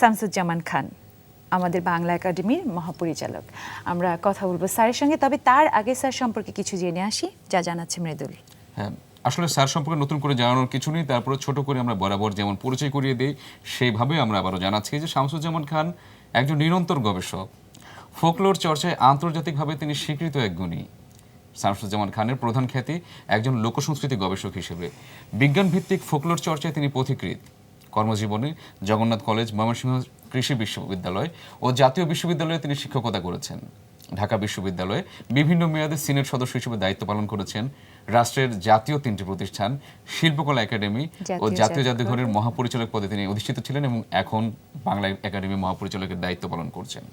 শামসুজ্জামান খান আমাদের বাংলা একাডেমির মহাপরিচালক। আমরা কথা বলবো স্যারের সঙ্গে, তবে তার আগে স্যার সম্পর্কে কিছু জেনে আসি, যা জানাচ্ছে মৃদুল। হ্যাঁ, আসলে স্যার সম্পর্কে নতুন করে জানানোর কিছু নেই, তারপরে ছোট করে আমরা বরাবর যেমন পরিচয় করিয়ে দিই সেইভাবে আমরা আবারও জানাচ্ছি যে শামসুজ্জামান খান একজন নিরন্তর গবেষক। ফোকলোর চর্চায় আন্তর্জাতিকভাবে তিনি স্বীকৃত এক গুণী। শামসুজ্জামান খানের প্রধান খ্যাতি একজন লোকসংস্কৃতি গবেষক হিসেবে। বিজ্ঞানভিত্তিক ফোকলোর চর্চায় তিনি পথিকৃৎ। কর্মজীবনে জগন্নাথ কলেজ, ময়মনসিংহ কৃষি বিশ্ববিদ্যালয় ও জাতীয় বিশ্ববিদ্যালয়ে তিনি শিক্ষকতা করেছেন। ঢাকা বিশ্ববিদ্যালয়ে বিভিন্ন মেয়াদে সিনেট সদস্য হিসেবে দায়িত্ব পালন করেছেন। রাষ্ট্রের জাতীয় 3টি প্রতিষ্ঠান, শিল্পকলা একাডেমি ও জাতীয় জাদুঘরের মহাপরিচালক পদে তিনি অধিষ্ঠিত ছিলেন এবং এখন বাংলা একাডেমি মহাপরিচালকের দায়িত্ব পালন করছেন।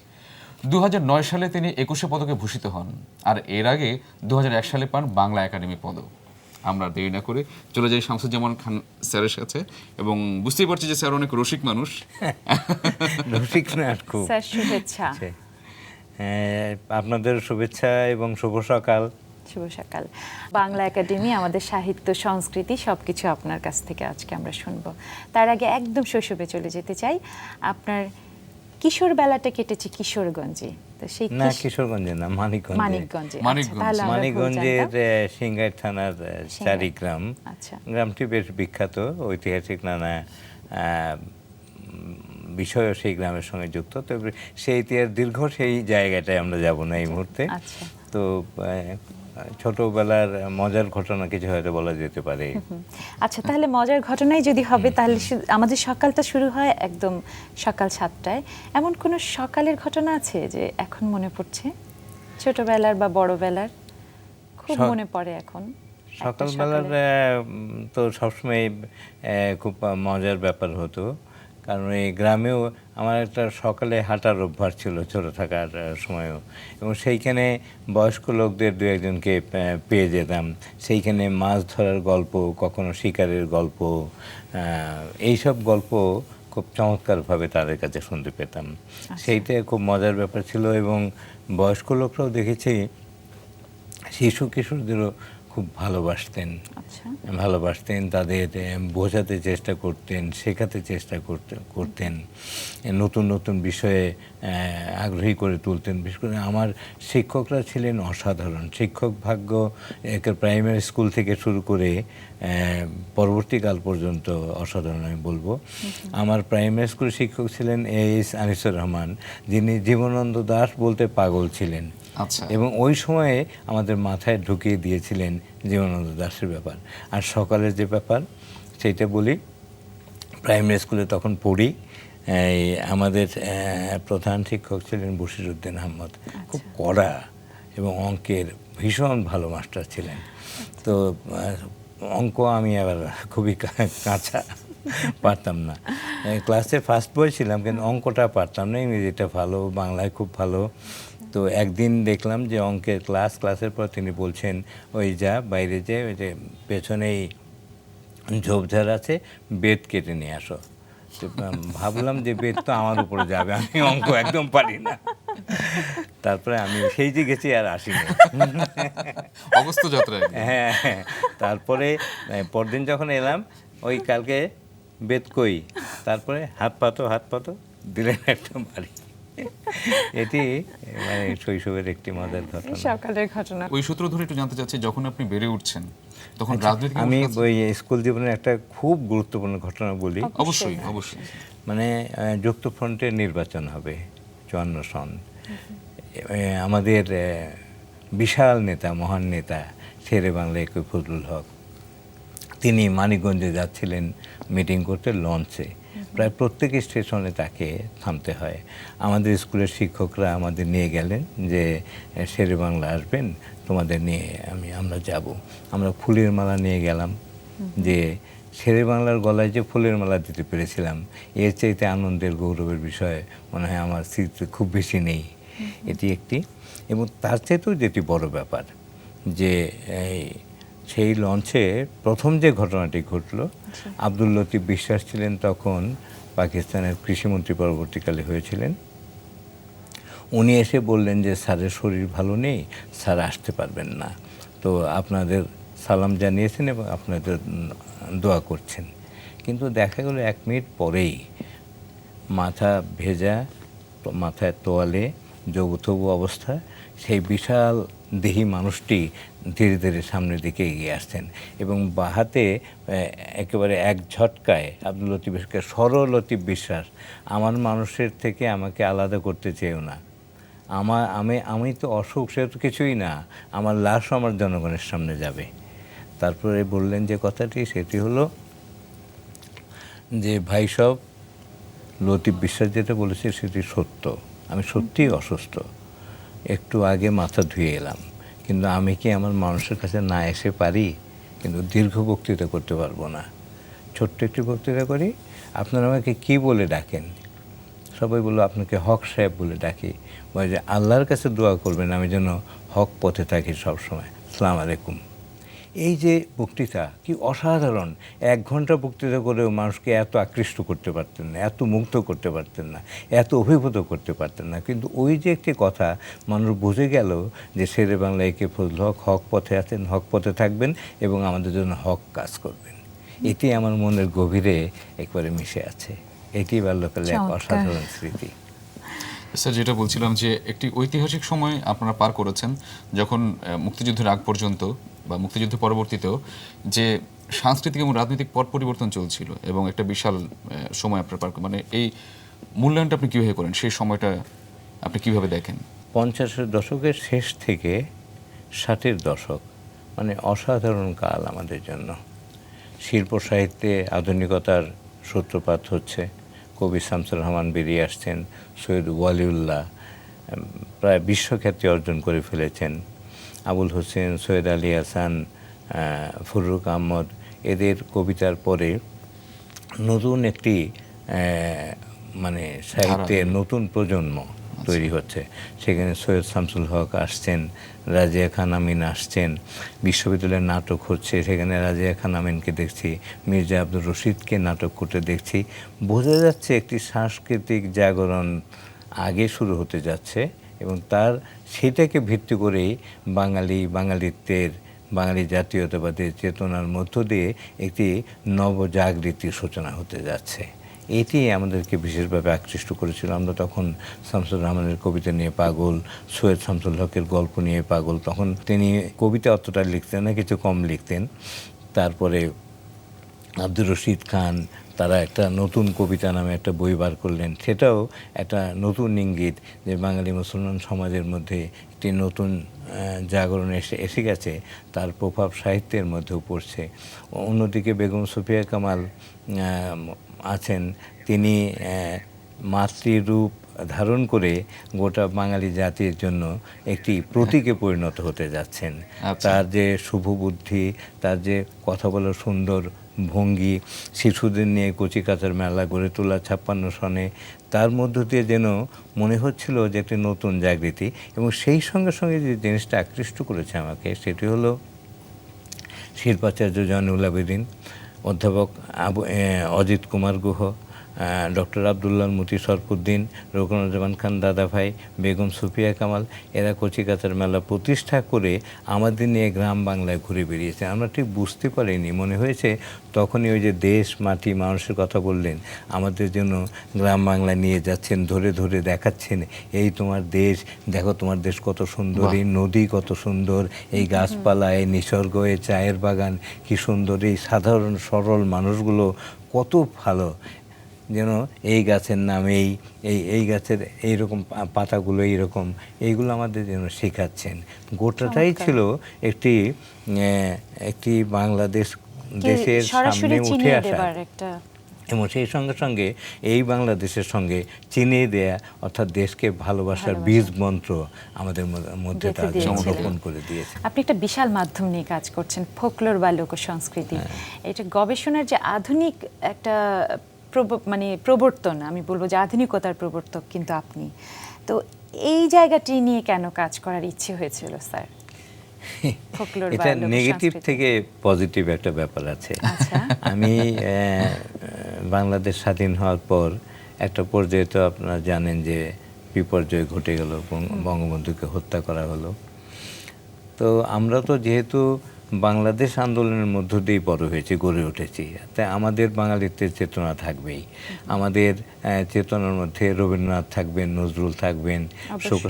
2009 সালে তিনি 21শে পদকে ভূষিত হন, আর এর আগে 2001 সালে পান বাংলা একাডেমি পদক। আমরা দেরি না করে চলে যাই শামসুজ্জামান খান স্যারের কাছে, এবং বুঝতেই পারছি যে স্যার অনেক রসিক মানুষ। রসিক না খুব। স্যার শুভেচ্ছা। আপনাদের শুভেচ্ছা এবং শুভ সকাল। শুভ সকাল। বাংলা একাডেমি, আমাদের সাহিত্য, সংস্কৃতি সবকিছু আপনার কাছ থেকে আজকে আমরা শুনবো। তার আগে একদম শৈশবে চলে যেতে চাই। আপনার কিশোর বেলাটা কেটেছে কিশোরগঞ্জে, তো সেই না, কিশোরগঞ্জে না, মানিকগঞ্জে। মানিকগঞ্জের সিংগাইর থানার চারিগ্রাম। আচ্ছা, গ্রামটি বেশ বিখ্যাত, ঐতিহাসিক নানা বিষয়ও সেই গ্রামের সঙ্গে যুক্ত। তবে সেই ইতিহাস দীর্ঘ, সেই জায়গাটায় আমরা যাব না এই মুহূর্তে। আচ্ছা। তো ছোটবেলার মজার ঘটনা কিছু হয়তো বলা যেতে পারে। আচ্ছা, তাহলে মজার ঘটনাই যদি হবে, তাহলে আমাদের সকালটা শুরু হয় একদম সকাল 7টায়। এমন কোনো সকালের ঘটনা আছে যে এখন মনে পড়ছে, ছোটবেলার বা বড়বেলার খুব মনে পড়ে এখন? সকালবেলার তো সবসময় খুব মজার ব্যাপার হতো, কারণ এই গ্রামেও আমার একটা সকালে হাঁটার অভ্যাস ছিল ছোটো থাকার সময়ও, এবং সেইখানে বয়স্ক লোকদের দু একজনকে পেয়ে যেতাম। সেইখানে মাছ ধরার গল্প, কখনো শিকারের গল্প, এইসব গল্প খুব চমৎকারভাবে তাদের কাছে শুনতে পেতাম। সেইটা খুব মজার ব্যাপার ছিল। এবং বয়স্ক লোকরাও দেখেছি শিশু কিশোরদেরও খুব ভালোবাসতেন, তাদের বোঝাতে চেষ্টা করতেন, শেখাতে চেষ্টা করতেন, নতুন নতুন বিষয়ে আগ্রহী করে তুলতেন। বিশেষ করে আমার শিক্ষকরা ছিলেন অসাধারণ। শিক্ষক ভাগ্য প্রাইমারি স্কুল থেকে শুরু করে পরবর্তীকাল পর্যন্ত অসাধারণ আমি বলবো। আমার প্রাইমারি স্কুলের শিক্ষক ছিলেন এইচ আনিসুর রহমান, যিনি জীবনানন্দ দাশ বলতে পাগল ছিলেন। আচ্ছা। এবং ওই সময়ে আমাদের মাথায় ঢুকিয়ে দিয়েছিলেন জীবনানন্দ দাশের ব্যাপার। আর সকালের যে ব্যাপার সেইটা বলি, প্রাইমারি স্কুলে তখন পড়ি, আমাদের প্রধান শিক্ষক ছিলেন বশিরউদ্দিন আহমদ। খুব কড়া এবং অঙ্কের ভীষণ ভালো মাস্টার ছিলেন। তো অঙ্ক আমি আবার খুবই কাঁচা, পারতাম না। ক্লাসে ফার্স্ট বয় ছিলাম, কিন্তু অঙ্কটা পারতাম না। ইংরেজিটা ভালো, বাংলায় খুব ভালো। তো একদিন দেখলাম যে অঙ্কের ক্লাসের পর তিনি বলছেন, ওই যা বাইরে যে ওই যে পেছনেই ঝোপঝাড় আছে, বেত কেটে নিয়ে আসো। তো ভাবলাম যে বেত তো আমার উপরে যাবে, আমি অঙ্ক একদম পারি না। তারপরে আমি সেই যে গেছি আর আসিনি, অগস্ত্য যাত্রায়। হ্যাঁ। তারপরে পরদিন যখন এলাম, ওই কালকে বেত কই, তারপরে হাত পাতো দিলেন একটা বাড়ি। এটি মানে শৈশবের একটি মজার ঘটনা, সকালের ঘটনা। ওই সূত্র ধরে একটু জানতে চাচ্ছি, যখন আপনি বেড়ে উঠছেন তখন রাজনৈতিক আমি ওই স্কুল জীবনের একটা খুব গুরুত্বপূর্ণ ঘটনা বলি। অবশ্যই। মানে যুক্তফ্রন্টের নির্বাচন হবে 54 সন। আমাদের বিশাল নেতা, মহান নেতা শেরে বাংলা একে ফজলুল হক, তিনি মানিকগঞ্জে যাচ্ছিলেন মিটিং করতে লঞ্চে। প্রায় প্রত্যেক স্টেশনে তাকে থামতে হয়। আমাদের স্কুলের শিক্ষকরা আমাদের নিয়ে গেলেন যে শেরে বাংলা আসবেন, তোমাদের নিয়ে আমরা যাব। আমরা ফুলের মালা নিয়ে গেলাম, যে শেরে বাংলার গলায় যে ফুলের মালা দিতে পেরেছিলাম, এর চাইতে আনন্দের, গৌরবের বিষয় মনে হয় আমার স্মৃতিতে খুব বেশি নেই। এটি একটি। এবং তার চাইতেও যেটি বড় ব্যাপার, যে সেই লঞ্চে প্রথম যে ঘটনাটি ঘটল, আব্দুল লতিফ বিশ্বাস ছিলেন তখন পাকিস্তানের কৃষিমন্ত্রী, পরবর্তীকালে হয়েছিলেন। উনি এসে বললেন যে স্যারের শরীর ভালো নেই, স্যার আসতে পারবেন না, তো আপনাদের সালাম জানিয়েছেন এবং আপনাদের দোয়া করছেন। কিন্তু দেখা গেল 1 মিনিট পরেই মাথা ভেজা, মাথায় তোয়ালে, জবুথবু অবস্থা, সেই বিশাল দেহী মানুষটি ধীরে ধীরে সামনের দিকে এগিয়ে আসছেন এবং বাহাতে একেবারে এক ঝটকায় আব্দুল লতিফ বিশ্বাস, সরল লতিফ বিশ্বাস, আমার মানুষের থেকে আমাকে আলাদা করতে চেয়েও না, আমি তো অসুখ, সে তো কিছুই না, আমার লাশও আমার জনগণের সামনে যাবে। তারপরে বললেন যে কথাটি, সেটি হলো যে ভাই সব, লতিফ বিশ্বাস যেটা বলেছে সেটি সত্য, আমি সত্যিই অসুস্থ, একটু আগে মাথা ধুয়ে এলাম, কিন্তু আমি কি আমার মানুষের কাছে না এসে পারি? কিন্তু দীর্ঘ বক্তৃতা করতে পারবো না, ছোট্ট একটি বক্তৃতা করি। আপনারা আমাকে কি বলে ডাকেন? সবাই বললো আপনাকে হক সাহেব বলে ডাকি। বলে যে আল্লাহর কাছে দোয়া করবেন আমি যেন হক পথে থাকি সবসময়, আসসালামু আলাইকুম। এই যে বক্তৃতা কি অসাধারণ! 1 ঘন্টা বক্তৃতা করেও মানুষকে এত আকৃষ্ট করতে পারতেন না, এত মুগ্ধ করতে পারতেন না, এত অভিভূত করতে পারতেন না, কিন্তু ওই যে একটি কথা মানুষ বুঝে গেল যে শেরে বাংলা একে ফজল হক হক পথে আছেন, হক পথে থাকবেন এবং আমাদের জন্য হক কাজ করবেন। এটি আমার মনের গভীরে একবারে মিশে আছে। এটি বাল্যকালে এক অসাধারণ স্মৃতি। স্যার, যেটা বলছিলাম যে একটি ঐতিহাসিক সময় আপনারা পার করেছেন, যখন মুক্তিযুদ্ধের আগ পর্যন্ত বা মুক্তিযুদ্ধ পরবর্তীতেও যে সাংস্কৃতিক এবং রাজনৈতিক পট পরিবর্তন চলছিল এবং একটা বিশাল সময় আপনার পার, মানে এই মূল্যায়নটা আপনি কীভাবে করেন? সেই সময়টা আপনি কিভাবে দেখেন? 50-এর দশকের শেষ থেকে 60-এর দশক, মানে অসাধারণ কাল আমাদের জন্য। শিল্প সাহিত্যে আধুনিকতার সূত্রপাত হচ্ছে, কবি শামসুর রহমান বেরিয়ে আসছেন, সৈয়দ ওয়ালিউল্লাহ প্রায় বিশ্বখ্যাতি অর্জন করে ফেলেছেন, আবুল হোসেন, সৈয়দ আলী হাসান, ফুরুক আহমদ, এদের কবিতার পরে নতুন একটি মানে সাহিত্যের নতুন প্রজন্ম তৈরি হচ্ছে। সেখানে সৈয়দ শামসুল হক আসছেন, রাজিয়া খান আমিন আসছেন, বিশ্ববিদ্যালয়ের নাটক হচ্ছে, সেখানে রাজিয়া খান আমিনকে দেখছি, মির্জা আব্দুর রশিদকে নাটক করতে দেখছি। বোঝা যাচ্ছে একটি সাংস্কৃতিক জাগরণ আগে শুরু হতে যাচ্ছে এবং সেটাকে ভিত্তি করেই বাঙালিত্বের, বাঙালি জাতীয়তাবাদের চেতনার মধ্য দিয়ে একটি নবজাগৃতির সূচনা হতে যাচ্ছে। এটি আমাদেরকে বিশেষভাবে আকৃষ্ট করেছিল। আমরা তখন শামসুর রহমানের কবিতা নিয়ে পাগল, সৈয়দ শামসুল হকের গল্প নিয়ে পাগল। তখন তিনি কবিতা অতটা লিখতেন না, কিছু কম লিখতেন। তারপরে আব্দুর রশিদ খান, তারা একটা নতুন কবিতা নামে একটা বই বার করলেন, সেটাও একটা নতুন ইঙ্গিত যে বাঙালি মুসলমান সমাজের মধ্যে একটি নতুন জাগরণ এসে গেছে, তার প্রভাব সাহিত্যের মধ্যেও পড়ছে। অন্যদিকে বেগম সুফিয়া কামাল আছেন, তিনি মাতৃরূপ ধারণ করে গোটা বাঙালি জাতির জন্য একটি প্রতীকে পরিণত হতে যাচ্ছেন। তার যে শুভবুদ্ধি, তার যে কথা বলার সুন্দর ভঙ্গি, শিশুদের নিয়ে কচিকাঁচার মেলা গড়ে তোলা 56 সনে, তার মধ্য দিয়ে যেন মনে হচ্ছিল যে একটি নতুন জাগৃতি। এবং সেই সঙ্গে সঙ্গে যে জিনিসটা আকৃষ্ট করেছে আমাকে, সেটি হলো শিল্পাচার্য জয়নুল আবেদিন, অধ্যাপক অজিত কুমার গুহ, ডক্টর আবদুল্লাহ মতি সরফুদ্দিন, রুকনুজ্জামান খান দাদাভাই, বেগম সুফিয়া কামাল, এরা কচিকাঁচার মেলা প্রতিষ্ঠা করে আমাদের নিয়ে গ্রাম বাংলায় ঘুরে বেরিয়েছে। আমরা ঠিক বুঝতে পারিনি, মনে হয়েছে তখনই ওই যে দেশ, মাটি, মানুষের কথা বললেন, আমাদের জন্য গ্রাম বাংলায় নিয়ে যাচ্ছেন, ধরে ধরে দেখাচ্ছেন, এই তোমার দেশ, দেখো তোমার দেশ কত সুন্দর, এই নদী কত সুন্দর, এই গাছপালা, এই নিসর্গ, এই চায়ের বাগান কি সুন্দর, এই সাধারণ সরল মানুষগুলো কত ভালো, যেন এই গাছের নাম এই গাছের এইরকম পাতাগুলো এইরকম, এইগুলো আমাদের যেন শেখাচ্ছেন। গোটাটাই ছিল একটি বাংলাদেশ, দেশের সামনে উঠে আসা এবং সেই সঙ্গে সঙ্গে এই বাংলাদেশের সঙ্গে চিনিয়ে দেয়া, অর্থাৎ দেশকে ভালোবাসার বীজ মন্ত্র আমাদের মধ্যে রোপণ করে দিয়েছে। আপনি একটা বিশাল মাধ্যম নিয়ে কাজ করছেন, ফোকলোর বা লোক সংস্কৃতি। এটা গবেষণার যে আধুনিক একটা মানে প্রবর্তন, আমি বলবো যে আধুনিকতার প্রবর্তক কিন্তু আপনি। তো এই জায়গাটি নিয়ে কেন কাজ করার ইচ্ছে হয়েছিল স্যার? এটা নেগেটিভ থেকে পজিটিভ একটা ব্যাপার আছে। আমি বাংলাদেশ স্বাধীন হওয়ার পর একটা পর্যায়ে তো আপনারা জানেন যে বিপর্যয় ঘটে গেল, বঙ্গবন্ধুকে হত্যা করা হলো। তো আমরা তো যেহেতু বাংলাদেশ আন্দোলনের মধ্য দিয়েই বড় হয়েছি, গড়ে উঠেছি। তাই আমাদের বাঙালিত্বের চেতনা থাকবেই। আমাদের চেতনার মধ্যে রবীন্দ্রনাথ থাকবেন, নজরুল থাকবেন,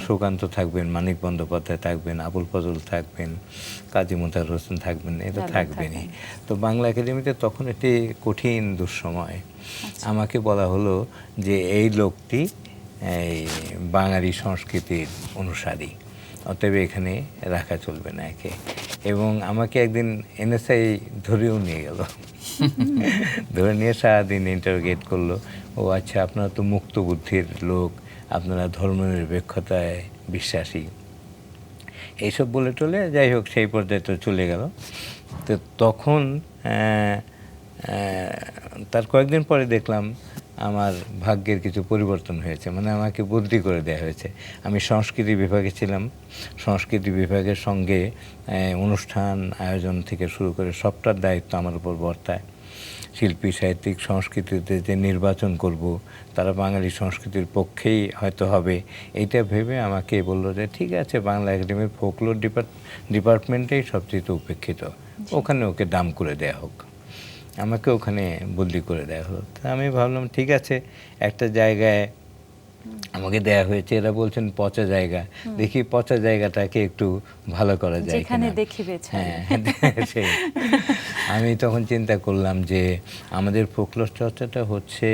সুকান্ত থাকবেন, মানিক বন্দ্যোপাধ্যায় থাকবেন, আবুল ফজল থাকবেন, কাজী মোতাহার হোসেন থাকবেন, এটা থাকবেনই। তো বাংলা একাডেমিতে তখন একটি কঠিন দুঃসময়। আমাকে বলা হলো যে এই লোকটি এই বাঙালি সংস্কৃতির অনুসারী, অতএব এখানে রাখা চলবে না একে। এবং আমাকে একদিন এনএসআই ধরেও নিয়ে গেল, ধরে নিয়ে সারাদিন ইন্টারোগেট করলো। ও আচ্ছা, আপনারা তো মুক্ত বুদ্ধির লোক, আপনারা ধর্মনিরপেক্ষতায় বিশ্বাসী, এইসব বলে টলে, যাই হোক সেই পর্যায়ে তো চলে গেল। তো তখন তার কয়েকদিন পরে দেখলাম আমার ভাগ্যের কিছু পরিবর্তন হয়েছে, মানে আমাকে বদলি করে দেওয়া হয়েছে। আমি সংস্কৃতি বিভাগে ছিলাম, সংস্কৃতি বিভাগের সঙ্গে অনুষ্ঠান আয়োজন থেকে শুরু করে সবটার দায়িত্ব আমার উপর বর্তায়। শিল্পী সাহিত্যিক সংস্কৃতিতে যে নির্বাচন করব, তারা বাঙালি সংস্কৃতির পক্ষেই হয়তো হবে, এইটা ভেবে আমাকে বললো যে ঠিক আছে, বাংলা একাডেমির ফোকলোর ডিপার্টমেন্টেই সবচেয়ে উপেক্ষিত, ওখানে ওকে দাম করে দেয়া হোক। আমাকে ওখানে বদলি করে দেওয়া হলো। তা আমি ভাবলাম ঠিক আছে, একটা জায়গায় আমাকে দেয়া হয়েছে, এরা বলছেন পচা জায়গা, দেখি পচা জায়গাটাকে একটু ভালো করা যায় যেখানে কিনা। দেখিবে হ্যাঁ, সেই। আমি তখন চিন্তা করলাম যে আমাদের ফোকলোর চর্চাটা হচ্ছে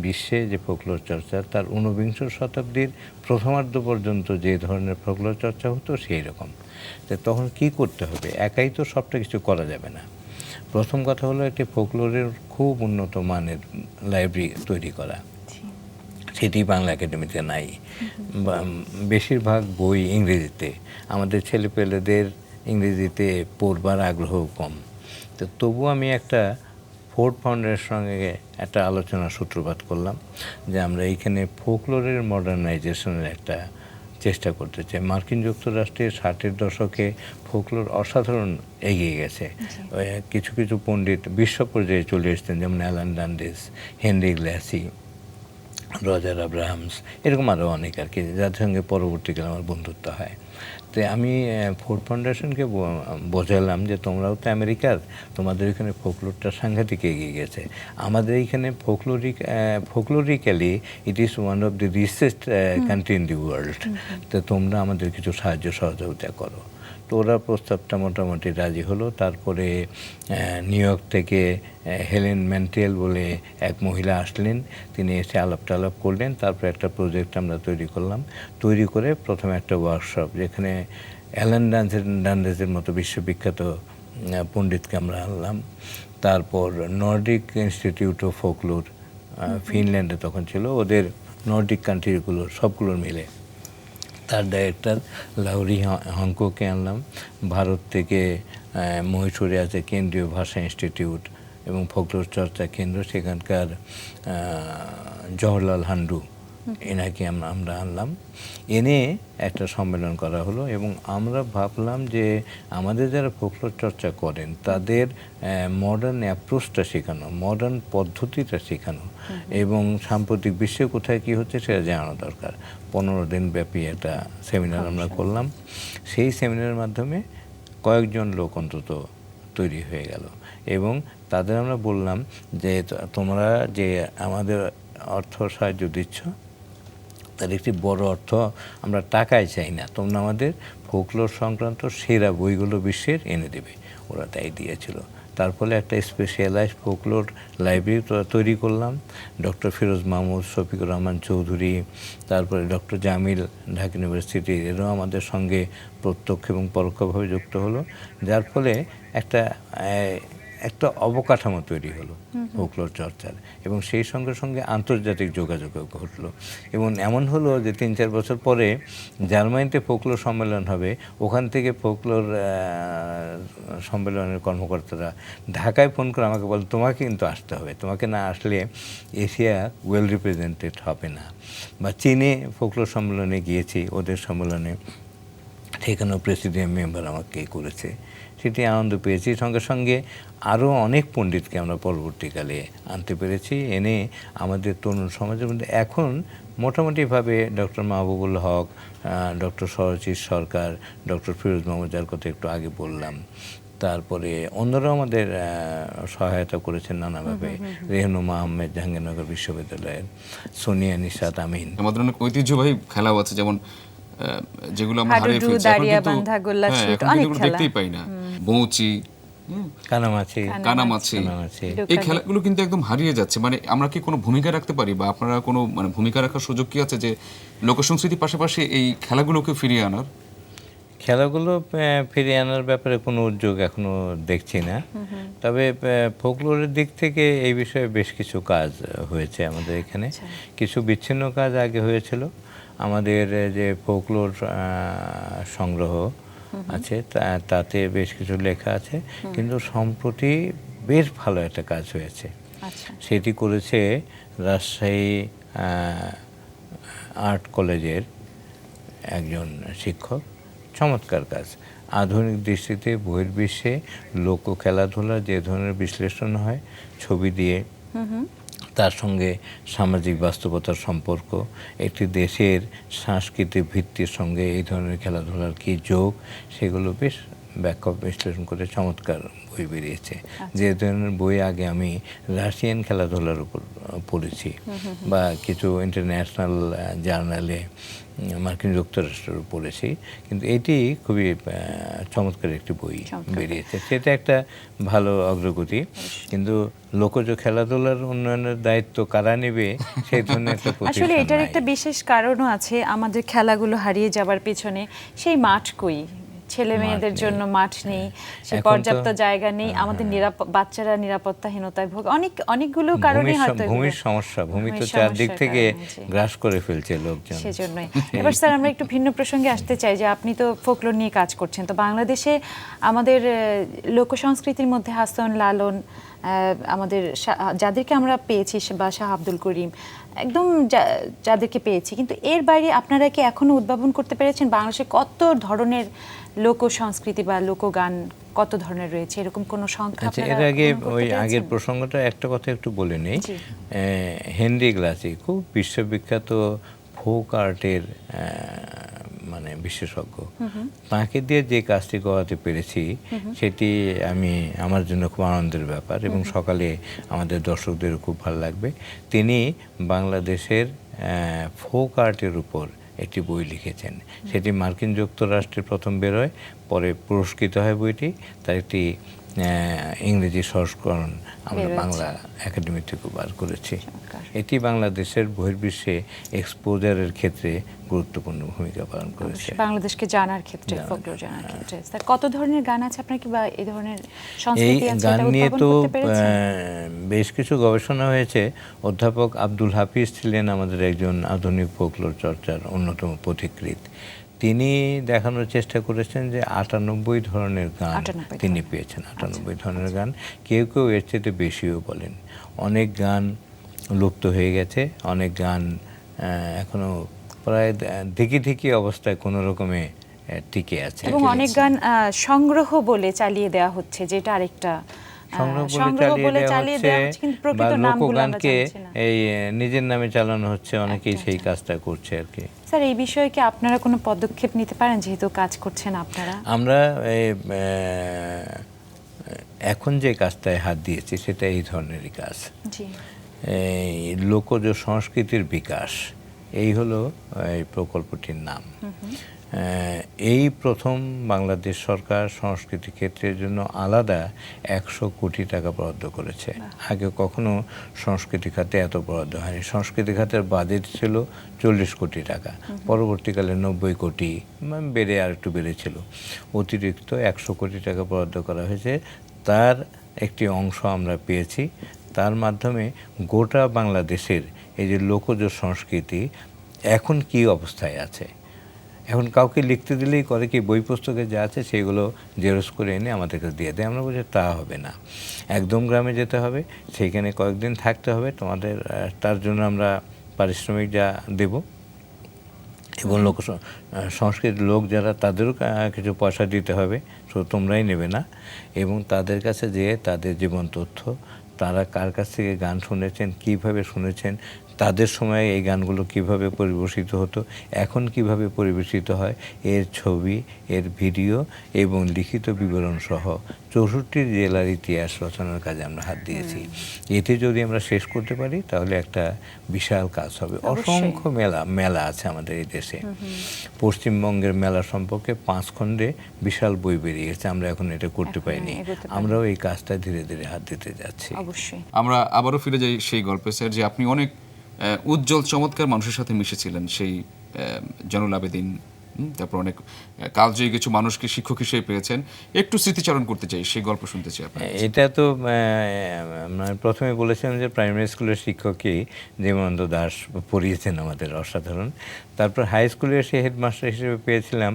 বিশ্বে যে ফোকলোর চর্চা, তার ঊনবিংশ শতাব্দীর প্রথমার্ধ পর্যন্ত যে ধরনের ফোকলোর চর্চা হতো সেই রকম। তো তখন কি করতে হবে, একাই তো সবটা কিছু করা যাবে না। প্রথম কথা হলো একটি ফোকলোরের খুব উন্নত মানের লাইব্রেরি তৈরি করা, সেটি বাংলা একাডেমিতে নাই। বেশিরভাগ বই ইংরেজিতে, আমাদের ছেলেপেলেদের ইংরেজিতে পড়বার আগ্রহ কম। তো তবু আমি একটা ফোর্ড ফাউন্ডের সঙ্গে একটা আলোচনার সূত্রপাত করলাম যে আমরা এইখানে ফোকলোরের মডার্নাইজেশনের একটা চেষ্টা করতে চাই। মার্কিন যুক্তরাষ্ট্রের 60-এর দশকে ফোকলোর অসাধারণ এগিয়ে গেছে। কিছু কিছু পণ্ডিত বিশ্ব পর্যায়ে চলে এসেছেন, যেমন অ্যালান ডান্ডেস, হেনরি গ্ল্যাসি, রজার আব্রাহামস, এরকম আরও অনেক আর কি, যাদের সঙ্গে পরবর্তীকালে আমার বন্ধুত্ব হয়। তো আমি ফোর্ড ফাউন্ডেশনকে বোঝালাম যে তোমরাও তো আমেরিকার, তোমাদের এখানে ফোকলোরটা সাংঘাতিক এগিয়ে গেছে, আমাদের এইখানে folklorically it is one of the richest country in the world. তো তোমরা আমাদের কিছু সাহায্য সহযোগিতা করো। তো ওরা প্রস্তাবটা মোটামুটি রাজি হলো। তারপরে নিউ ইয়র্ক থেকে হেলেন ম্যান্টেল বলে এক মহিলা আসলেন, তিনি এসে আলাপ টালাপ করলেন। তারপরে একটা প্রজেক্ট আমরা তৈরি করলাম, তৈরি করে প্রথমে একটা ওয়ার্কশপ, যেখানে অ্যালান ডান্ডেসের মতো বিশ্ববিখ্যাত পণ্ডিতকে আমরা আনলাম। তারপর নর্ডিক ইনস্টিটিউট অফ ফোকলোর, ফিনল্যান্ডে তখন ছিল, ওদের নর্ডিক কান্ট্রিগুলোর সবগুলোর মিলে তার ডাইরেক্টর লাউরি হংকোকে আনলাম। ভারত থেকে মহীশূরে আছে কেন্দ্রীয় ভাষা ইনস্টিটিউট এবং ফোকলোর চর্চা কেন্দ্র, সেখানকার জওহরলাল হান্ডু, এনাকে আমরা আনলাম। এনে একটা সম্মেলন করা হলো এবং আমরা ভাবলাম যে আমাদের যারা ফোকলোর চর্চা করেন তাদের মডার্ন অ্যাপ্রোচটা শেখানো, মডার্ন পদ্ধতিটা শেখানো এবং সাম্প্রতিক বিশ্বে কোথায় কী হচ্ছে সেটা জানানো দরকার। 15 দিন ব্যাপী একটা সেমিনার আমরা করলাম। সেই সেমিনারের মাধ্যমে কয়েকজন লোক অন্তত তৈরি হয়ে গেল এবং তাদের আমরা বললাম যে তোমরা যে আমাদের অর্থ সাহায্য দিচ্ছ, তার একটি বড় অর্থ আমরা টাকায় চাই না, তোমরা আমাদের ফোকলোর সংক্রান্ত সেরা বইগুলো বিশ্বের এনে দেবে। ওরা তাই দিয়েছিল। তার ফলে একটা স্পেশালাইজড ফোকলোর লাইব্রেরি তৈরি করলাম। ডক্টর ফিরোজ মাহমুদ, শফিকুর রহমান চৌধুরী, তারপরে ডক্টর জামিল ঢাকা ইউনিভার্সিটি, এরাও আমাদের সঙ্গে প্রত্যক্ষ এবং পরোক্ষভাবে যুক্ত হলো, যার ফলে একটা অবকাঠামো তৈরি হলো ফোকলোর চর্চার এবং সেই সঙ্গে সঙ্গে আন্তর্জাতিক যোগাযোগও ঘটলো। এবং এমন হলো যে 3-4 বছর পরে জার্মানিতে ফোকলোর সম্মেলন হবে, ওখান থেকে ফোকলোর সম্মেলনের কর্মকর্তারা ঢাকায় ফোন করে আমাকে বলে তোমাকে কিন্তু আসতে হবে, তোমাকে না আসলে এশিয়া ওয়েল রিপ্রেজেন্টেড হবে না। বা চীনে ফোকলোর সম্মেলনে গিয়েছি, ওদের সম্মেলনে, সেখানেও প্রেসিডিয়াম মেম্বার আমাকে করেছে, সেটি আনন্দ পেয়েছি। সঙ্গে সঙ্গে আরও অনেক পণ্ডিতকে আমরা পরবর্তীকালে আনতে পেরেছি, এনে আমাদের তরুণ সমাজের মধ্যে এখন মোটামুটিভাবে ডক্টর মাহবুবুল হক, ডক্টর সরচিত সরকার, ডক্টর ফিরোজ মাহমুদ, যার কথা একটু আগে বললাম, তারপরে অন্যরাও আমাদের সহায়তা করেছেন নানাভাবে। রেহনুমা আহমেদ জাহাঙ্গীরনগর বিশ্ববিদ্যালয়ের, সোনিয়া নিশাত আমিন। আমাদের অনেক ঐতিহ্যবাহী খেলাও আছে, যেমন যেগুলো আমরা হারিয়ে হাডুডু, ফেলছি এখন দাঁড়িয়া কিন্তু বান্ধা, গোল্লা হ্যাঁ, ছুট, এখন অনেক কিন্তু আমরা খেলা। দেখতেই পাই না। বউচি, কানামাছি কানামাছি, কানামাছি এই খেলাগুলো কিন্তু একদম হারিয়ে যাচ্ছে। মানে আমরা কি কোনো ভূমিকা রাখতে পারি, বা আপনারা কোনো মানে ভূমিকা রাখার সুযোগ কি আছে যে লোকসংস্কৃতির পাশাপাশি এই খেলাগুলোকে ফিরিয়ে আনার? খেলাগুলো ফিরিয়ে আনার ব্যাপারে কোনো উদ্যোগ এখনো দেখছি না, তবে ফোকলোরের দিক থেকে এই বিষয়ে বেশ কিছু কাজ হয়েছে আমাদের এখানে। কিছু বিচ্ছিন্ন কাজ আগে হয়েছিল। আমাদের যে ফোকলোর সংগ্রহ আছে তাতে বেশ কিছু লেখা আছে, কিন্তু সম্প্রতি বেশ ভালো একটা কাজ হয়েছে। আচ্ছা, সেটি করেছে রাজশাহী আর্ট কলেজের একজন শিক্ষক। চমৎকার কাজ। আধুনিক দৃষ্টিতে বহির্বিশ্বে লোক খেলাধুলা যে ধরনের বিশ্লেষণ হয় ছবি দিয়ে, তার সঙ্গে সামাজিক বাস্তবতার সম্পর্ক, একটি দেশের সাংস্কৃতিক ভিত্তির সঙ্গে এই ধরনের খেলাধুলার কী যোগ, সেগুলো বেশ ব্যাখ্যা বিশ্লেষণ করে চমৎকার বই বেরিয়েছে। যে ধরনের বই আগে আমি রাশিয়ান খেলাধুলার উপর পড়েছি, বা কিছু ইন্টারন্যাশনাল জার্নালে মার্কিন যুক্তরাষ্ট্রের পড়েছি, কিন্তু এটি খুবই চমৎকার একটি বই বেরিয়েছে। সেটা একটা ভালো অগ্রগতি, কিন্তু লোকজ খেলাধুলার উন্নয়নের দায়িত্ব কারা নেবে সেই ধরনের একটা আসলে প্রতিষ্ঠান এটার নাই। একটা বিশেষ কারণও আছে। আমাদের খেলাগুলো হারিয়ে যাবার পেছনে সেই মাঠ কই, ছেলে মেয়েদের জন্য মাঠ নেই, সে এখন তো- পর্যাপ্ত জায়গা নেই, আমাদের বাচ্চারা নিরাপত্তাহীনতায় ভোগ, অনেকগুলো কারণে হয়তো এগুলো। ভূমির সমস্যা, ভূমি তো ভূমির চারদিক সমস্যার থেকে কারণে, জি। গ্রাস করে ফেলছে লোকজন। সেজন্যই এবার স্যার আমরা একটু ভিন্ন প্রসঙ্গে আসতে চাই, যে আপনি তো ফোকলোর নিয়ে কাজ করছেন, তো বাংলাদেশে আমাদের লোকসংস্কৃতির মধ্যে হাসন, লালন, আমাদের যাদেরকে আমরা পেয়েছি, বা শাহ আব্দুল করিম, একদম যাদেরকে পেয়েছি, কিন্তু এর বাইরে আপনারা কি এখনো উদ্ভাবন করতে পেরেছেন বাংলাদেশে কত ধরনের লোক সংস্কৃতি বা লোকগান কত ধরনের রয়েছে, এরকম কোনো সংখ্যা আচ্ছা, এর আপনারা আগে অনুমান করতে ওই পেরেছেন? আগের প্রসঙ্গটা একটা কথা একটু বলে নেই। জি। হেনরি গ্লাসি খুব বিশ্ববিখ্যাত ফোক আর্টের মানে বিশেষজ্ঞ, তাকে দিয়ে যে কাজটি করাতে পেরেছি সেটি আমার জন্য খুব আনন্দের ব্যাপার, এবং সকালে আমাদের দর্শকদেরও খুব ভালো লাগবে। তিনি বাংলাদেশের ফোক আর্টের উপর একটি বই লিখেছেন। সেটি মার্কিন যুক্তরাষ্ট্রে প্রথম বেরোয়, পরে পুরস্কৃত হয় বইটি। তার একটি ইংরেজি সংস্করণ আমরা বাংলা একাডেমি থেকে বার করেছি। এটি বাংলাদেশের বহির্বিশ্বে এক্সপোজারের ক্ষেত্রে গুরুত্বপূর্ণ ভূমিকা পালন করেছে। বাংলাদেশকে জানার ক্ষেত্রে, ফোকলোর জানার ক্ষেত্রে। স্যার, কত ধরনের গান আছে আপনার, কি বা এই ধরনের এই সংস্কৃতি আছে গান এটা নিয়ে উদ্ভাবন তো করতে পেরেছেন? বেশ কিছু গবেষণা হয়েছে। অধ্যাপক আব্দুল হাফিজ ছিলেন আমাদের একজন আধুনিক ফোকলোর চর্চার অন্যতম পথিকৃৎ। তিনি দেখানোর চেষ্টা করেছেন যে 98 ধরনের গান 98 তিনি পেয়েছেন। 98 ধরনের গান, কেউ কেউ এর চেয়ে বেশিও বলেন। অনেক গান লুপ্ত হয়ে গেছে, অনেক গান এখনো প্রায় ধিকি অবস্থায় কোনো রকমে টিকে আছে, এবং অনেক গান সংগ্রহ বলে চালিয়ে দেওয়া হচ্ছে, যেটা আরেকটা সংগ্রহ বলে চালিয়ে দেওয়া হচ্ছে, কিন্তু বা প্রকৃত নামগুলো আমরা লোকগানকে জানছি না। এই নিজের নামে চালানো হচ্ছে, অনেকেই সেই কাজটা করছে আর কি। স্যার, এই বিষয়ে কি আপনারা কোনো পদক্ষেপ নিতে পারেন, যেহেতু কাজ করছেন আপনারা? আমরা এখন যে কাজটায় হাত দিয়েছি সেটা এই ধরনেরই কাজ। জি। এই লোকজ সংস্কৃতির বিকাশ, এই হলো এই প্রকল্পটির নাম। এই প্রথম বাংলাদেশ সরকার সংস্কৃতি ক্ষেত্রের জন্য আলাদা 100 কোটি টাকা বরাদ্দ করেছে। আগে কখনো সংস্কৃতি খাতে এত বরাদ্দ হয়নি। সংস্কৃতি খাতের বাজেট ছিল 40 কোটি টাকা, পরবর্তীকালে 90 কোটি, বেড়ে আর একটু বেড়েছিল। অতিরিক্ত 100 কোটি টাকা বরাদ্দ করা হয়েছে। তার একটি অংশ আমরা পেয়েছি। তার মাধ্যমে গোটা বাংলাদেশের এই যে লোকজ সংস্কৃতি এখন কি অবস্থায় আছে, এখন কাউকে লিখতে দিলেই করে কি, বই পুস্তকে যা আছে সেগুলো জেরক্স করে এনে আমাদেরকে দিয়ে দেয়। আমরা বলছি তা হবে না, একদম গ্রামে যেতে হবে, সেইখানে কয়েকদিন থাকতে হবে তোমাদের, তার জন্য আমরা পারিশ্রমিক যা দেব, এবং সংস্কৃতির লোক যারা তাদেরও কিছু পয়সা দিতে হবে, শুধু তোমরাই নেবে না। এবং তাদের কাছে যেয়ে তাদের জীবন তথ্য, তারা কার কাছ থেকে গান শুনেছেন, কীভাবে শুনেছেন, তাদের সময় এই গানগুলো কিভাবে পরিবেশিত হতো, এখন কিভাবে পরিবেশিত হয়, এর ছবি, এর ভিডিও এবং লিখিত বিবরণ সহ 64 জেলার ইতিহাস রচনার কাজে আমরা হাত দিয়েছি। এতে যদি আমরা শেষ করতে পারি তাহলে একটা বিশাল কাজ হবে। অসংখ্য মেলা আছে আমাদের এই দেশে। পশ্চিমবঙ্গের মেলা সম্পর্কে 5 খণ্ডে বিশাল বই বেরিয়ে গেছে, আমরা এখন এটা করতে পারিনি। আমরাও এই কাজটা ধীরে ধীরে হাত দিতে যাচ্ছি। অবশ্যই আমরা আবারও ফিরে যাই সেই গল্পে স্যার, যে আপনি অনেক উজ্জ্বল চমৎকার মানুষের সাথে মিশেছিলেন, সেই জয়নুল আবেদিন, তারপর অনেক কালজয়ী কিছু মানুষকে শিক্ষক হিসেবে পেয়েছেন। একটু স্মৃতিচারণ করতে চাই, সেই গল্প শুনতে চাই আপনার। এটা তো মানে প্রথমে বলেছিলাম যে প্রাইমারি স্কুলের শিক্ষকই জীবনানন্দ দাস পড়িয়েছেন আমাদের, অসাধারণ। তারপর হাই স্কুলে এসে হেডমাস্টার হিসেবে পেয়েছিলাম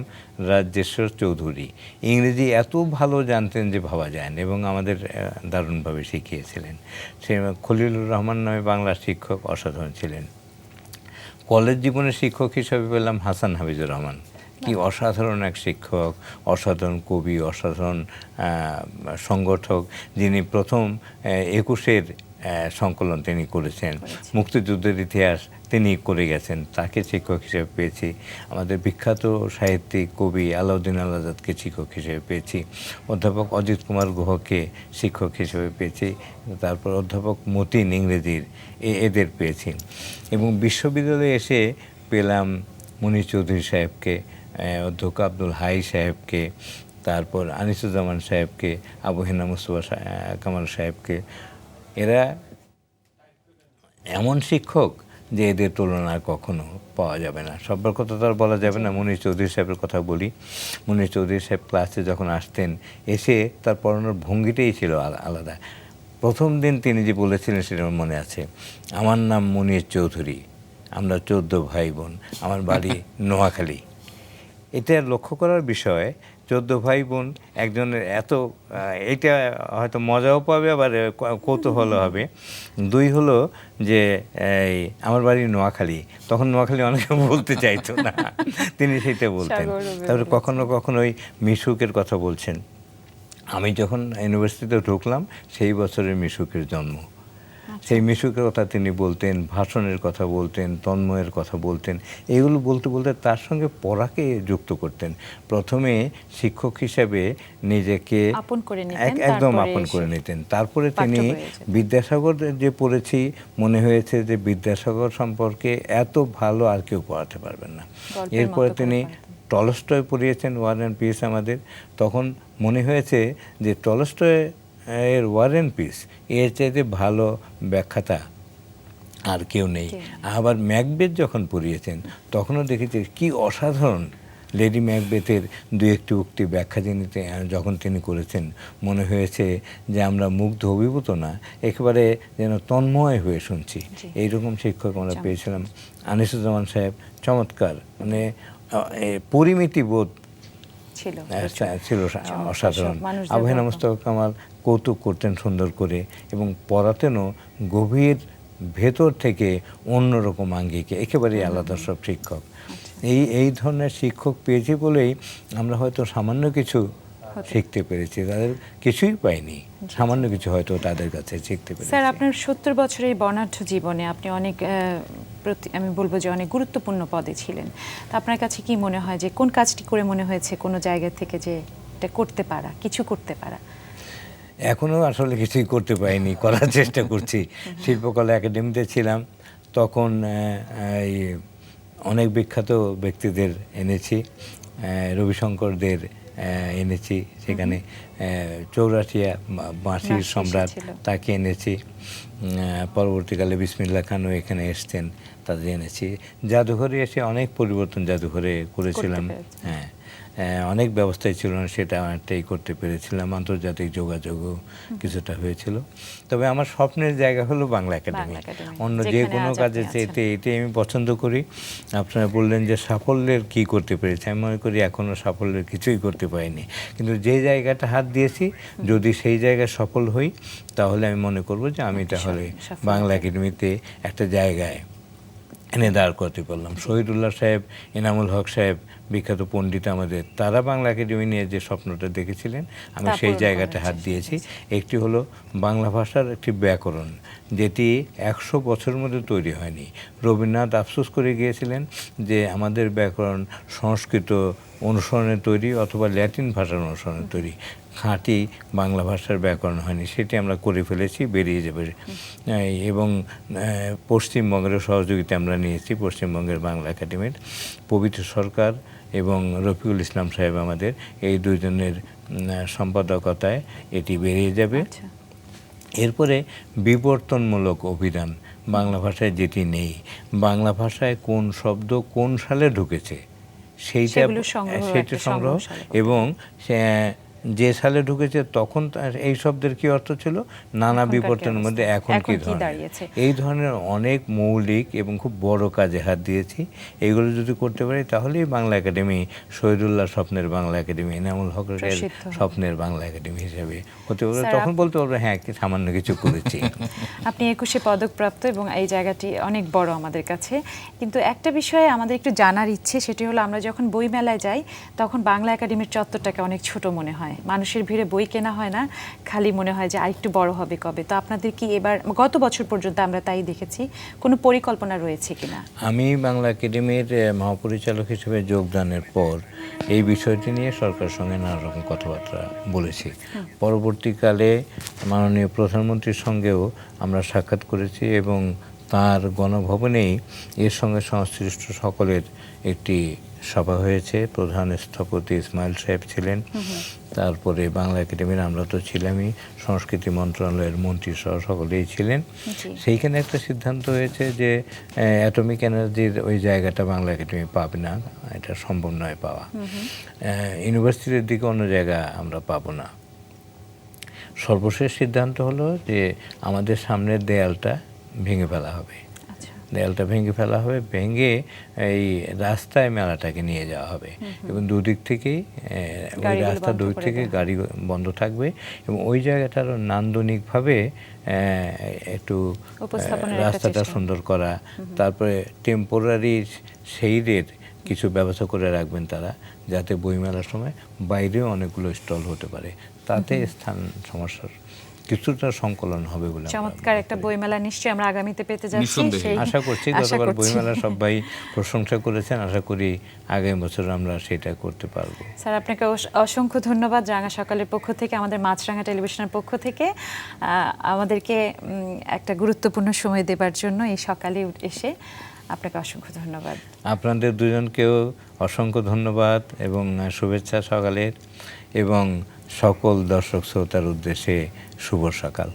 রাজ্যেশ্বর চৌধুরী। ইংরেজি এত ভালো জানতেন যে ভাবা যায় না, এবং আমাদের দারুণভাবে শিখিয়েছিলেন। সে খলিলুর রহমান নামে বাংলা শিক্ষক, অসাধারণ ছিলেন। কলেজ জীবনের শিক্ষক হিসেবে পেলাম হাসান হাবিজুর রহমান। কি অসাধারণ এক শিক্ষক, অসাধারণ কবি, অসাধারণ সংগঠক, যিনি প্রথম 21-এর সংকলন তিনি করেছেন। মুক্তিযুদ্ধের ইতিহাস তিনি করে গেছেন, তাকে শিক্ষক হিসেবে পেয়েছি। আমাদের বিখ্যাত সাহিত্যিক কবি আলাউদ্দিন আল আজাদকে শিক্ষক হিসেবে পেয়েছি। অধ্যাপক অজিত কুমার গুহকে শিক্ষক হিসেবে পেয়েছি। তারপর অধ্যাপক মতিন ইংরেজির, এদের পেয়েছি। এবং বিশ্ববিদ্যালয়ে এসে পেলাম মুনীর চৌধুরী সাহেবকে, অধ্যক্ষ আব্দুল হাই সাহেবকে, তারপর আনিসুজ্জামান সাহেবকে, আবু হেনা মুস্তফা কামাল সাহেবকে। এরা এমন শিক্ষক যে এদের তুলনা কখনো পাওয়া যাবে না। সবার কথা তো আর বলা যাবে না। মুনীর চৌধুরী সাহেবের কথা বলি। মুনীর চৌধুরী সাহেব ক্লাসে যখন আসতেন, এসে তার পড়ানোর ভঙ্গিটাই ছিল আলাদা। প্রথম দিন তিনি যে বলেছিলেন সেটা আমার মনে আছে, আমার নাম মুনীর চৌধুরী, আমরা 14 ভাই বোন, আমার বাড়ি নোয়াখালী। এটা লক্ষ্য করার বিষয়, 14 ভাই বোন, একজনের এত, এটা হয়তো মজাও পাবে আবার কৌতূহল হবে। 2 হলো যে এই আমার বাড়ি নোয়াখালী, তখন নোয়াখালী অনেকে বলতে চাইতো না, তিনি সেটা বলতেন। তারপরে কখনো কখনো ওই মিশুকের কথা বলছেন। আমি যখন ইউনিভার্সিটিতে ঢুকলাম সেই বছরের মিশুকের জন্ম। সেই মিশুকের কথা তিনি বলতেন, ভাষণের কথা বলতেন, তন্ময়ের কথা বলতেন। এগুলো বলতে বলতে তার সঙ্গে পড়াকে যুক্ত করতেন। প্রথমে শিক্ষক হিসেবে নিজেকে একদম আপন করে নিতেন। তারপরে তিনি বিদ্যাসাগর যে পড়েছি, মনে হয়েছে যে বিদ্যাসাগর সম্পর্কে এত ভালো আর কেউ পড়াতে পারবেন না। এরপরে তিনি টলস্টয় পড়িয়েছেন, ওয়ার অ্যান্ড পিস আমাদের। তখন মনে হয়েছে যে টলস্টয় এর ওয়ার অ্যান্ড পিস, এর চাইতে ভালো ব্যাখ্যাতা আর কেউ নেই। আবার ম্যাকবেথ যখন পড়িয়েছেন, তখনও দেখেছি কি অসাধারণ লেডি ম্যাকবেথের 2-1টি উক্তি ব্যাখ্যা যখন তিনি করেছেন, মনে হয়েছে যে আমরা মুগ্ধ, অভিভূত না, একেবারে যেন তন্ময় হয়ে শুনছি। এইরকম শিক্ষক আমরা পেয়েছিলাম। আনিসুজ্জামান সাহেব চমৎকার, মানে পরিমিতি বোধ ছিল অসাধারণ। আবু হেনা মুস্তফা কামাল কৌতুক করতেন সুন্দর করে, এবং পড়াতেনও গভীর ভেতর থেকে অন্যরকম আঙ্গিকে, একেবারেই আলাদা সব শিক্ষক। এই ধরনের শিক্ষক পেয়েছি বলেই আমরা হয়তো সামান্য কিছু শিখতে পেরেছি, তাদের কিছুই পাইনি, সামান্য কিছু হয়তো তাদের কাছে শিখতে পেরেছি। স্যার, আপনার 70 বছরের বর্ণাঢ্য জীবনে আপনি অনেক, আমি বলবো যে অনেক গুরুত্বপূর্ণ পদে ছিলেন। তো আপনার কাছে কি মনে হয় যে কোন কাজটি করে মনে হয়েছে কোনো জায়গা থেকে যে এটা করতে পারা, কিছু করতে পারা? এখনও আসলে কিছুই করতে পারিনি, করার চেষ্টা করছি। শিল্পকলা একাডেমিতে ছিলাম, তখন এই অনেক বিখ্যাত ব্যক্তিদের এনেছি, রবিশঙ্করদের এনেছি সেখানে, চৌরাশিয়া বাঁশির সম্রাট তাকে এনেছি। পরবর্তীকালে বিসমিল্লাহ খানও এখানে এসছেন, তাদের এনেছি। জাদুঘরে এসে অনেক পরিবর্তন জাদুঘরে করেছিলাম। হ্যাঁ, অনেক ব্যবস্থাই ছিল না, সেটা অনেকটাই করতে পেরেছিলাম। আন্তর্জাতিক যোগাযোগও কিছুটা হয়েছিল। তবে আমার স্বপ্নের জায়গা হলো বাংলা একাডেমি। অন্য যে কোনো কাজে চাইতে এটাই আমি পছন্দ করি। আপনারা বললেন যে সাফল্যের কি করতে পেরেছি, আমি মনে করি এখনও সাফল্যের কিছুই করতে পারিনি। কিন্তু যে জায়গাটা হাত দিয়েছি, যদি সেই জায়গায় সফল হই, তাহলে আমি মনে করব যে আমি তাহলে বাংলা একাডেমিতে একটা জায়গায় এনে দাঁড় করতে পারলাম। শহীদুল্লাহ সাহেব, এনামুল হক সাহেব বিখ্যাত পণ্ডিত আমাদের, তারা বাংলা একাডেমি নিয়ে যে স্বপ্নটা দেখেছিলেন আমি তা সেই পূরণ জায়গাটা করার হাত চেষ্টা দিয়েছি। একটি হলো বাংলা ভাষার একটি ব্যাকরণ, যেটি 100 বছরের মধ্যে তৈরি হয়নি। রবীন্দ্রনাথ আফসোস করে গিয়েছিলেন যে আমাদের ব্যাকরণ সংস্কৃত অনুসরণে তৈরি অথবা ল্যাটিন ভাষার অনুসরণে তৈরি, খাঁটি বাংলা ভাষার ব্যাকরণ হয়নি। সেটি আমরা করে ফেলেছি, বেরিয়ে যাবে। এবং পশ্চিমবঙ্গের সহযোগিতা আমরা নিয়েছি, পশ্চিমবঙ্গের বাংলা একাডেমির পবিত্র সরকার এবং রফিকুল ইসলাম সাহেব আমাদের, এই দুজনের সম্পাদকতায় এটি বেরিয়ে যাবে। আচ্ছা। এরপরে বিবর্তনমূলক অভিধান বাংলা ভাষায় যেটি নেই, বাংলা ভাষায় কোন শব্দ কোন সালে ঢুকেছে সেইটা সেগুলো সংগ্রহ, সেটা একটা সংগ্রহ, সংগ্রহশালা। এবং যে সালে ঢুকেছে তখন এই শব্দের কি অর্থ ছিল, নানা এখনকার কি বিবর্তনের মধ্যে অবস্থা? এখন এখন কি কি ধরনের, দাঁড়িয়েছে? এই ধরনের অনেক মৌলিক এবং খুব বড় কাজে হাত দিয়েছি। এগুলো যদি করতে পারি তাহলেই বাংলা একাডেমি শহীদুল্লাহ স্বপ্নের বাংলা একাডেমি, এনামুল হকের প্রসিদ্ধ হবে। স্বপ্নের বাংলা একাডেমি হিসেবে হতে পারে। স্যার, তখন বলতে পারবো হ্যাঁ কি সামান্য কিছু করেছি। আপনি 21 পদকপ্রাপ্ত এবং এই জায়গাটি অনেক বড় আমাদের কাছে। কিন্তু একটা বিষয়ে আমাদের একটু জানার ইচ্ছে, সেটি হলো আমরা যখন বই মেলায় যাই তখন বাংলা একাডেমির চত্বরটাকে অনেক ছোট মনে হয়, মানুষের ভিড়ে বই কেনা হয় না, খালি মনে হয় যে আরেকটু বড় হবে কবে। তো আপনাদের কি এবার, গত বছর পর্যন্ত আমরা তাই দেখেছি, কোনো পরিকল্পনা রয়েছে কিনা? আমি বাংলা একাডেমির মহাপরিচালক হিসেবে যোগদানের পর এই বিষয়টি নিয়ে সরকারের সঙ্গে নানা রকম কথাবার্তা বলেছি। পরবর্তীকালে মাননীয় প্রধানমন্ত্রীর সঙ্গেও আমরা সাক্ষাৎ করেছি এবং তার গণভবনেই এর সঙ্গে সংশ্লিষ্ট সকলের একটি সভা হয়েছে। প্রধান স্থপতি ইসমাইল সাহেব ছিলেন, তারপরে বাংলা একাডেমির আমরা তো ছিলামই, সংস্কৃতি মন্ত্রণালয়ের মন্ত্রী সহ সকলেই ছিলেন। সেইখানে একটা সিদ্ধান্ত হয়েছে যে অ্যাটমিক এনার্জির ওই জায়গাটা বাংলা একাডেমি পাবে না, এটা সম্ভব নয় পাওয়া। ইউনিভার্সিটির দিকে অন্য জায়গা আমরা পাবো না। সর্বশেষ সিদ্ধান্ত হলো যে আমাদের সামনের দেয়ালটা ভেঙে ফেলা হবে, দেয়ালটা ভেঙে ফেলা হবে, ভেঙে এই রাস্তায় মেলাটাকে নিয়ে যাওয়া হবে এবং দুদিক থেকেই ওই রাস্তা দুই থেকে গাড়ি বন্ধ থাকবে এবং ওই জায়গাটা আরও নান্দনিকভাবে একটু রাস্তাটা সুন্দর করা, তারপরে টেম্পোরারি সেইডের কিছু ব্যবস্থা করে রাখবেন তারা, যাতে বইমেলার সময় বাইরেও অনেকগুলো স্টল হতে পারে, তাতে স্থান সমস্যার কিছুটা সংকলন হবে বলে চমৎকার একটা বইমেলা নিশ্চয়ই আমরা আগামীতে পেতে যাচ্ছি, সেই আশা করছি। গতবার বইমেলা সবাই প্রশংসা করেছেন, আশা করি আগামী বছর আমরা সেটা করতে পারবো। স্যার, আপনাকে অসংখ্য ধন্যবাদ রাঙা সকালের পক্ষ থেকে, আমাদের মাছরাঙা টেলিভিশনের পক্ষ থেকে আমাদেরকে একটা গুরুত্বপূর্ণ সময় দেবার জন্য এই সকালে এসে আপনাকে অসংখ্য ধন্যবাদ। আপনাদের দুজনকেও অসংখ্য ধন্যবাদ এবং শুভেচ্ছা সকালের, এবং সকল দর্শক শ্রোতার উদ্দেশ্যে শুভ সকাল।